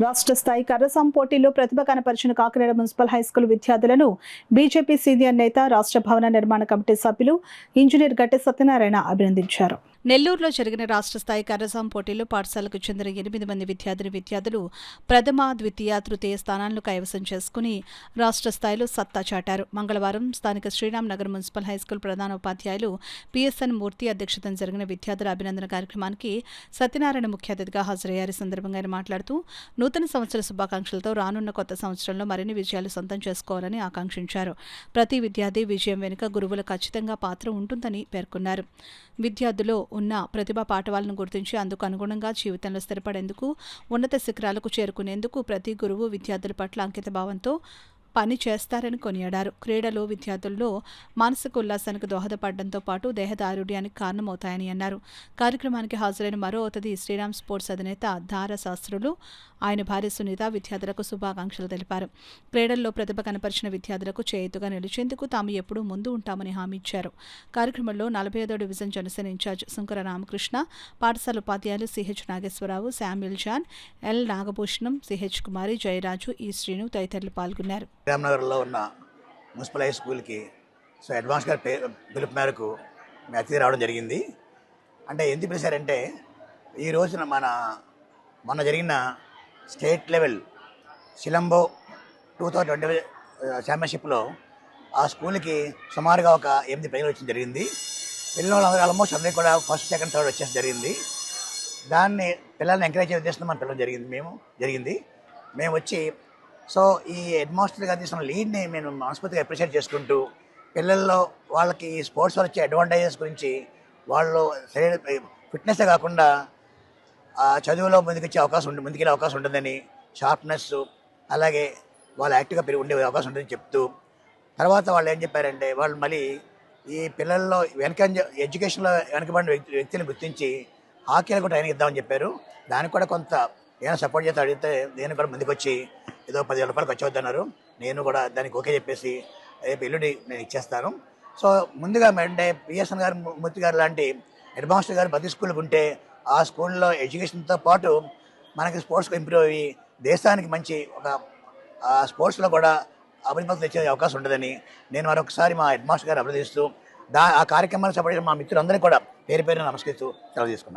రాష్ట్ర స్థాయి కర్రసాం పోటీల్లో ప్రతిభ కనపరిచిన కాకినాడ మున్సిపల్ హైస్కూల్ విద్యార్థులను బీజేపీ సీనియర్ నేత, రాష్ట్ర భవన నిర్మాణ కమిటీ సభ్యులు ఇంజనీర్ గట్టె సత్యనారాయణ అభినందించారు. నెల్లూరులో జరిగిన రాష్ట్ర స్థాయి కర్రసాం పోటీల్లో పాఠశాలకు చెందిన 8 మంది విద్యార్థులు ప్రథమ, ద్వితీయ, తృతీయ స్థానాలను కైవసం చేసుకుని రాష్ట్ర స్థాయిలో సత్తా చాటారు. మంగళవారం స్థానిక శ్రీరామ్ నగర్ మున్సిపల్ హైస్కూల్ ప్రధాన ఉపాధ్యాయులు పిఎస్ఎన్ మూర్తి అధ్యక్షతన జరిగిన విద్యార్థుల అభినందన కార్యక్రమానికి సత్యనారాయణ ముఖ్య అతిథిగా హాజరయ్యారు. సందర్భంగా ఆయన మాట్లాడుతూ నూతన సంవత్సర శుభాకాంక్షలతో రానున్న కొత్త సంవత్సరంలో మరిన్ని విజయాలు సొంతం చేసుకోవాలని ఆకాంక్షించారు. ప్రతి విద్యార్థి విజయం వెనుక గురువుల ఖచ్చితంగా పాత్ర ఉంటుందని పేర్కొన్నారు. విద్యార్థులు ఉన్న ప్రతిభా పాఠవాలను గుర్తించి అందుకు అనుగుణంగా జీవితంలో స్థిరపడేందుకు, ఉన్నత శిఖరాలకు చేరుకునేందుకు ప్రతి గురువు విద్యార్థుల పట్ల అంకితభావంతో పని చేస్తారని కొనియాడారు. క్రీడలు విద్యార్థుల్లో మానసిక ఉల్లాసానికి దోహదపడడంతో పాటు దేహదారుఢ్యానికి కారణమవుతాయని అన్నారు. కార్యక్రమానికి హాజరైన మరో అతిథి శ్రీరామ్ స్పోర్ట్స్ అధినేత ధార శాస్త్రులు, ఆయన భార్య సునీత విద్యార్థులకు శుభాకాంక్షలు తెలిపారు. క్రీడల్లో ప్రతిభ కనపరిచిన విద్యార్థులకు చేయూతగా నిలిచేందుకు తాము ఎప్పుడూ ముందు ఉంటామని హామీ ఇచ్చారు. కార్యక్రమంలో 45వ డివిజన్ జనసేన ఇన్ఛార్జ్ శంకర రామకృష్ణ, పాఠశాల ఉపాధ్యాయులు CH Nageswararao, Samuel John, L Nagabhushanam, CH Kumari, Jayaraju, E Srinu తదితరులు పాల్గొన్నారు. రామ్నగర్లో ఉన్న మున్సిపల్ హై స్కూల్కి అడ్వాన్స్ గారి పిలుపు మేరకు మేము అతిథి రావడం జరిగింది. అంటే ఎందుకు పిలిచారంటే ఈ రోజున మొన్న జరిగిన స్టేట్ లెవెల్ సిలంబో 2020 ఛాంపియన్షిప్లో ఆ స్కూల్కి సుమారుగా ఒక 8 ప్రైజులు వచ్చి జరిగింది. పిల్లలు ఆల్మోస్ట్ అందరికీ కూడా ఫస్ట్, సెకండ్, థర్డ్ వచ్చేసి జరిగింది. దాన్ని పిల్లల్ని ఎంకరేజ్ చేసే ఉద్దేశంతో మన పిల్లలు జరిగింది. మేము వచ్చి ఈ హెడ్ మాస్టర్ గారు తీసుకున్న లీడ్ని నేను మనస్ఫూర్తిగా అప్రిషియేట్ చేసుకుంటూ పిల్లల్లో వాళ్ళకి స్పోర్ట్స్ వల్ల వచ్చే అడ్వాంటేజెస్ గురించి వాళ్ళు శరీర ఫిట్నెస్సే కాకుండా చదువులో ముందుకెళ్ళే అవకాశం ఉంటుందని, షార్ప్నెస్ అలాగే వాళ్ళు యాక్టివ్గా ఉండే అవకాశం ఉంటుందని చెప్తూ, తర్వాత వాళ్ళు ఏం చెప్పారంటే వాళ్ళు మళ్ళీ ఈ పిల్లల్లో ఎడ్యుకేషన్లో వెనకబడిన వ్యక్తులను గుర్తించి హాకీలో కూడా ట్రైనింగ్ ఇద్దామని చెప్పారు. దానికి కూడా కొంత ఏమైనా సపోర్ట్ చేస్తే అడిగితే నేను కూడా ముందుకు వచ్చి ఏదో 10,000 రూపాయలు ఖర్చు అవుతున్నారు, నేను కూడా దానికి ఓకే చెప్పేసి రేపు ఎల్లుండి నేను ఇచ్చేస్తాను. ముందుగా అంటే పిఎస్ఎన్ గారు, మూర్తి గారు లాంటి హెడ్ మాస్టర్ గారు ప్రతి స్కూల్కి ఉంటే ఆ స్కూల్లో ఎడ్యుకేషన్తో పాటు మనకి స్పోర్ట్స్కి ఇంప్రూవ్ అయ్యి దేశానికి మంచి ఒక స్పోర్ట్స్లో కూడా అభివృద్ధి తెచ్చే అవకాశం ఉంటుందని నేను మరొకసారి మా హెడ్ మాస్టర్ గారు అభినందిస్తూ ఆ కార్యక్రమాన్ని సపోర్ట్ చేసిన మా మిత్రులందరినీ కూడా పేరు నమస్కరిస్తూ సెలవు తీసుకున్నాను.